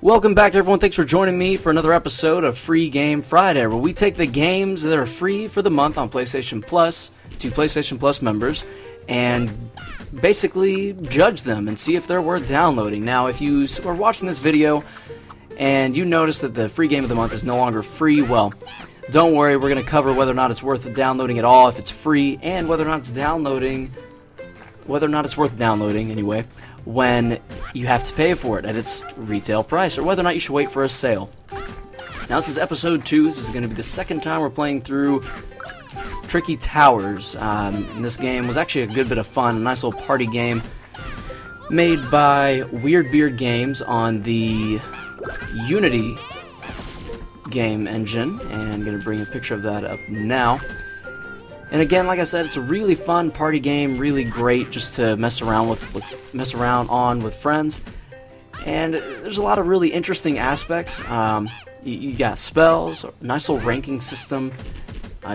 Welcome back, everyone. Thanks for joining me for another episode of Free Game Friday, where we take the games that are free for the month on PlayStation Plus to PlayStation Plus members and basically judge them and see if they're worth downloading. Now, if you are watching this video and you notice that the free game of the month is no longer free, well, don't worry. We're going to cover whether or not it's worth downloading at all if it's free, and whether or not it's worth downloading anyway when you have to pay for it at its retail price, or whether or not you should wait for a sale. Now, this is episode 2. This is going to be the second time we're playing through Tricky Towers. And this game was actually a good bit of fun, a nice little party game made by WEIRDBEARD Games on the Unity game engine, and I'm going to bring a picture of that up now. And again, like I said, it's a really fun party game, really great just to mess around with friends. And there's a lot of really interesting aspects. You got spells, a nice little ranking system,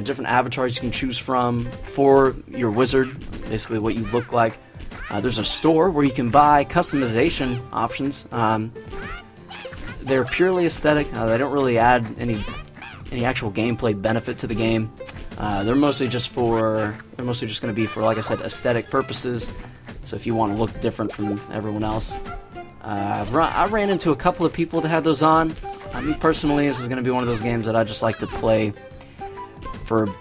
different avatars you can choose from for your wizard, basically what you look like. There's a store where you can buy customization options. They're purely aesthetic. They don't really add any actual gameplay benefit to the game. They're mostly just going to be for, like I said, aesthetic purposes. So if you want to look different from everyone else, I ran into a couple of people that had those on. Me personally, this is going to be one of those games that I just like to play for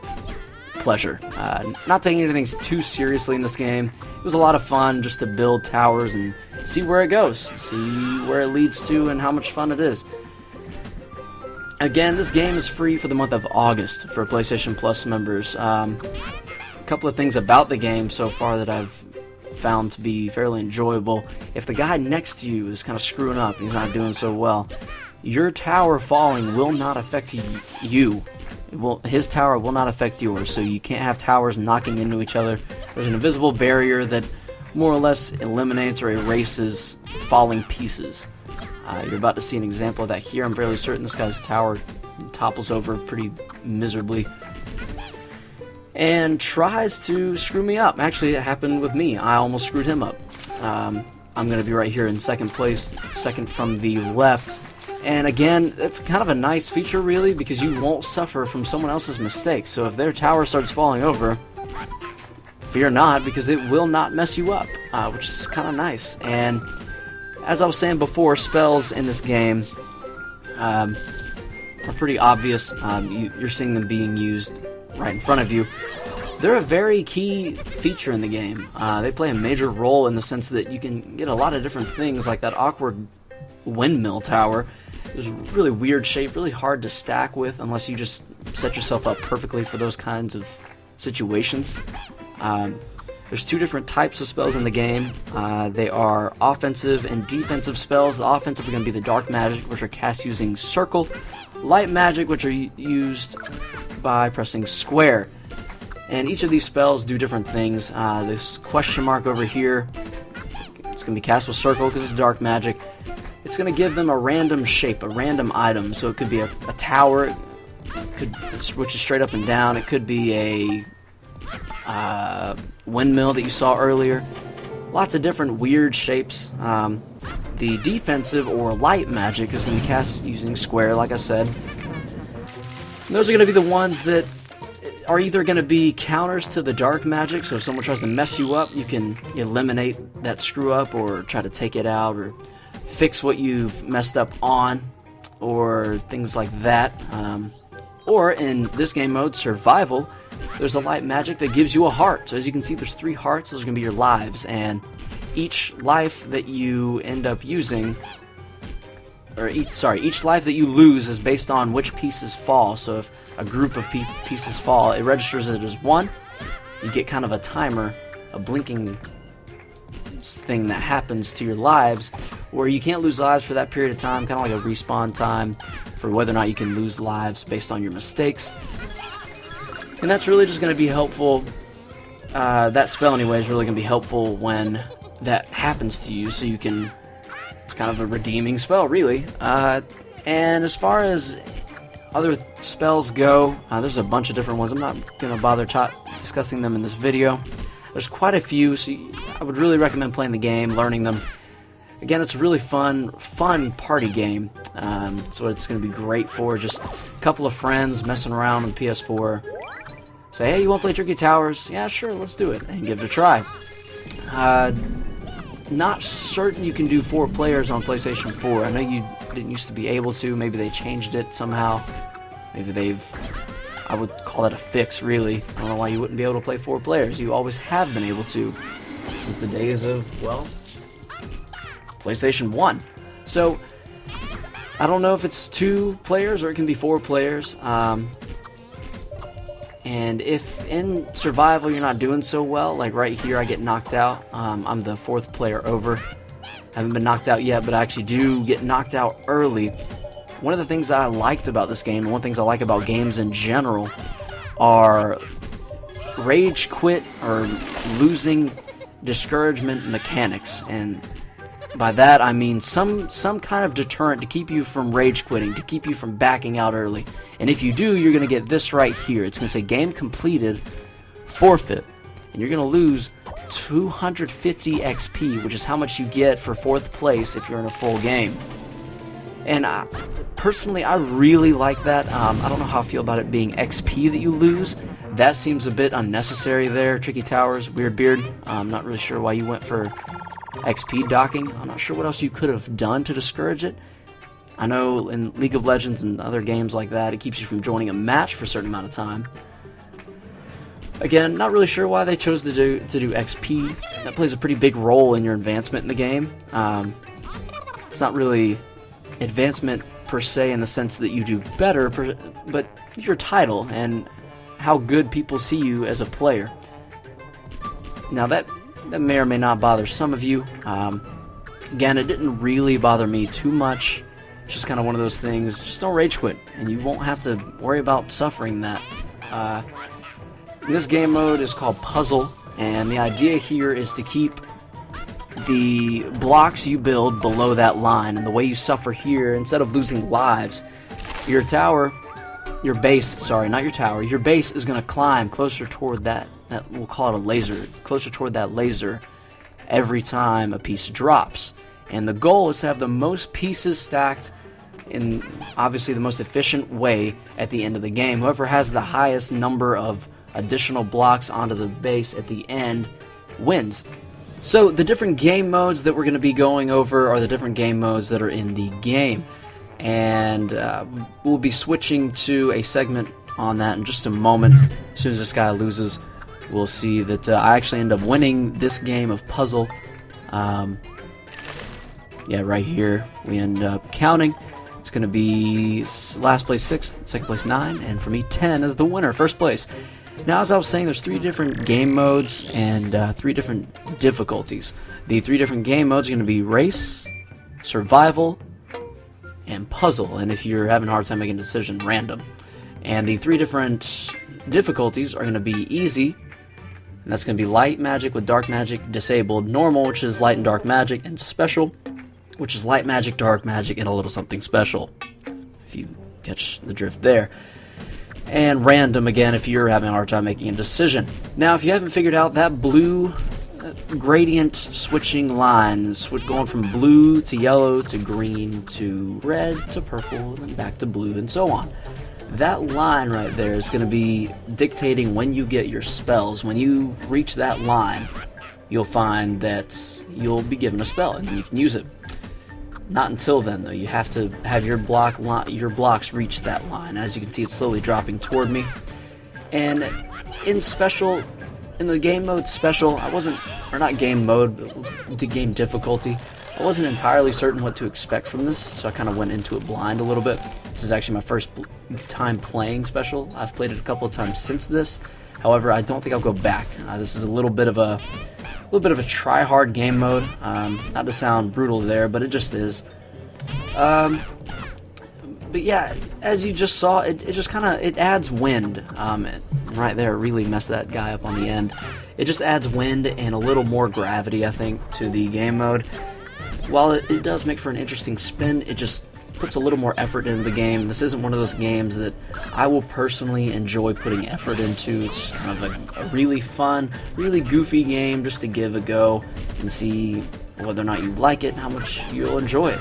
pleasure. Not taking anything too seriously in this game. It was a lot of fun just to build towers and see where it goes, see where it leads to, and how much fun it is. Again, this game is free for the month of August for PlayStation Plus members. A couple of things about the game so far that I've found to be fairly enjoyable. If the guy next to you is kind of screwing up and he's not doing so well, your tower falling will not affect you. His tower will not affect yours, so you can't have towers knocking into each other. There's an invisible barrier that more or less eliminates or erases falling pieces. You're about to see an example of that here. I'm fairly certain this guy's tower topples over pretty miserably and tries to screw me up. Actually, it happened with me. I almost screwed him up. I'm going to be right here in second place, second from the left. And again, it's kind of a nice feature, really, because you won't suffer from someone else's mistakes. So if their tower starts falling over, fear not, because it will not mess you up, which is kind of nice. And as I was saying before, spells in this game are pretty obvious. You're seeing them being used right in front of you. They're a very key feature in the game. They play a major role in the sense that you can get a lot of different things, like that awkward windmill tower. It's a really weird shape, really hard to stack with unless you just set yourself up perfectly for those kinds of situations. There's two different types of spells in the game. They are offensive and defensive spells. The offensive are going to be the dark magic, which are cast using circle. Light magic, which are used by pressing square. And each of these spells do different things. This question mark over here, it's going to be cast with circle because it's dark magic. It's going to give them a random shape, a random item. So it could be a tower, it could switch it straight up and down. It could be a windmill that you saw earlier. Lots of different weird shapes. The defensive or light magic is going to be cast using square, like I said. And those are going to be the ones that are either going to be counters to the dark magic, so if someone tries to mess you up, you can eliminate that screw up or try to take it out or fix what you've messed up on, or things like that. Or in this game mode, survival, there's a light magic that gives you a heart. So as you can see, there's 3 hearts. Those are going to be your lives, and each life that you end up using, each life that you lose is based on which pieces fall. So if a group of pieces fall, it registers it as 1. You get kind of a timer, a blinking thing that happens to your lives, where you can't lose lives for that period of time, kind of like a respawn time for whether or not you can lose lives based on your mistakes. And that's really just going to be helpful. That spell anyway is really going to be helpful when that happens to you, so you can, it's kind of a redeeming spell, really. And as far as other spells go, there's a bunch of different ones. I'm not going to bother discussing them in this video. There's quite a few, so I would really recommend playing the game, learning them. Again, it's a really fun party game. That's what it's going to be great for. Just a couple of friends messing around on the PS4. Say, hey, you want to play Tricky Towers? Yeah, sure, let's do it, and give it a try. Not certain you can do 4 players on PlayStation 4. I know you didn't used to be able to. Maybe they changed it somehow. Maybe I would call that a fix, really. I don't know why you wouldn't be able to play 4 players. You always have been able to since the days of, well, PlayStation 1. So, I don't know if it's 2 players or it can be 4 players. And if in survival you're not doing so well, like right here I get knocked out, I'm the 4th player over. I haven't been knocked out yet, but I actually do get knocked out early. One of the things I liked about this game, and one of the things I like about games in general, are rage quit or losing discouragement mechanics. And by that I mean some kind of deterrent to keep you from rage quitting, to keep you from backing out early. And if you do, you're going to get this right here. It's going to say game completed, forfeit, and you're going to lose 250 XP, which is how much you get for 4th place if you're in a full game. And personally, I really like that. I don't know how I feel about it being XP that you lose. That seems a bit unnecessary there. Tricky Towers, WEIRDBEARD. I'm not really sure why you went for XP docking. I'm not sure what else you could have done to discourage it. I know in League of Legends and other games like that, it keeps you from joining a match for a certain amount of time. Again, not really sure why they chose to do XP. That plays a pretty big role in your advancement in the game. It's not really advancement per se in the sense that you do better, but your title and how good people see you as a player. Now that may or may not bother some of you. Again, it didn't really bother me too much. It's just kind of one of those things. Just don't rage quit, and you won't have to worry about suffering that. This game mode is called Puzzle, and the idea here is to keep the blocks you build below that line. And the way you suffer here, instead of losing lives, your base is going to climb closer toward that we'll call it a laser, closer toward that laser every time a piece drops. And the goal is to have the most pieces stacked in obviously the most efficient way at the end of the game. Whoever has the highest number of additional blocks onto the base at the end wins. So the different game modes that we're going to be going over are the different game modes that are in the game. And we'll be switching to a segment on that in just a moment. As soon as this guy loses, we'll see that I actually end up winning this game of Puzzle. Yeah, right here we end up counting. It's going to be last place 6th, second place 9, and for me 10 as the winner, first place. Now, as I was saying, there's 3 different game modes and 3 different difficulties. The 3 different game modes are going to be Race, Survival, and Puzzle. And if you're having a hard time making a decision, Random. And the 3 different difficulties are going to be Easy, and that's going to be Light Magic with Dark Magic disabled, Normal, which is Light and Dark Magic, and Special, which is Light Magic, Dark Magic, and a little something special, if you catch the drift there. And Random, again, if you're having a hard time making a decision. Now, if you haven't figured out that blue gradient switching line, going from blue to yellow to green to red to purple, and then back to blue, and so on. That line right there is going to be dictating when you get your spells. When you reach that line, you'll find that you'll be given a spell, and you can use it. Not until then, though. You have to have your blocks reach that line. As you can see, it's slowly dropping toward me. And in the game mode special, not game mode, but the game difficulty, I wasn't entirely certain what to expect from this, so I kind of went into it blind a little bit. This is actually my first time playing special. I've played it a couple of times since this. However, I don't think I'll go back. This is a little bit of a try-hard game mode. Not to sound brutal there, but it just is. But yeah, as you just saw, it just kind of adds wind. Right there, it really messed that guy up on the end. It just adds wind and a little more gravity, I think, to the game mode. While it does make for an interesting spin, it just puts a little more effort into the game. This isn't one of those games that I will personally enjoy putting effort into. It's just kind of a really fun, really goofy game just to give a go and see whether or not you like it, and how much you'll enjoy it.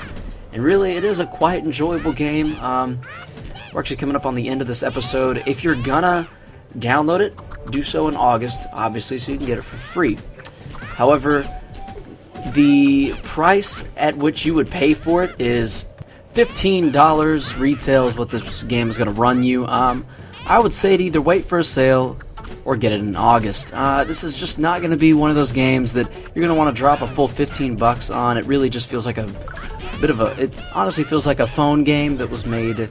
And really, it is a quite enjoyable game. We're actually coming up on the end of this episode. If you're gonna download it, do so in August, obviously, so you can get it for free. However, the price at which you would pay for it is $15 retail is what this game is going to run you. I would say to either wait for a sale or get it in August. This is just not going to be one of those games that you're going to want to drop a full 15 bucks on. It really just feels like a bit of it honestly feels like a phone game that was made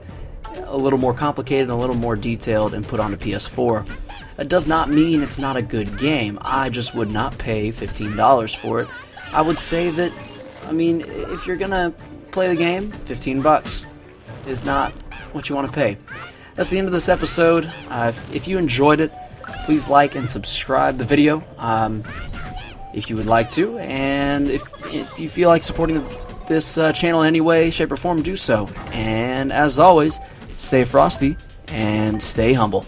a little more complicated and a little more detailed and put onto PS4. That does not mean it's not a good game. I just would not pay $15 for it. I would say that, I mean, if you're going to play the game, 15 bucks is not what you want to pay. That's the end of this episode. If you enjoyed it, please like and subscribe the video if you would like to, and if you feel like supporting this channel in any way, shape, or form, do so. And as always, stay frosty and stay humble.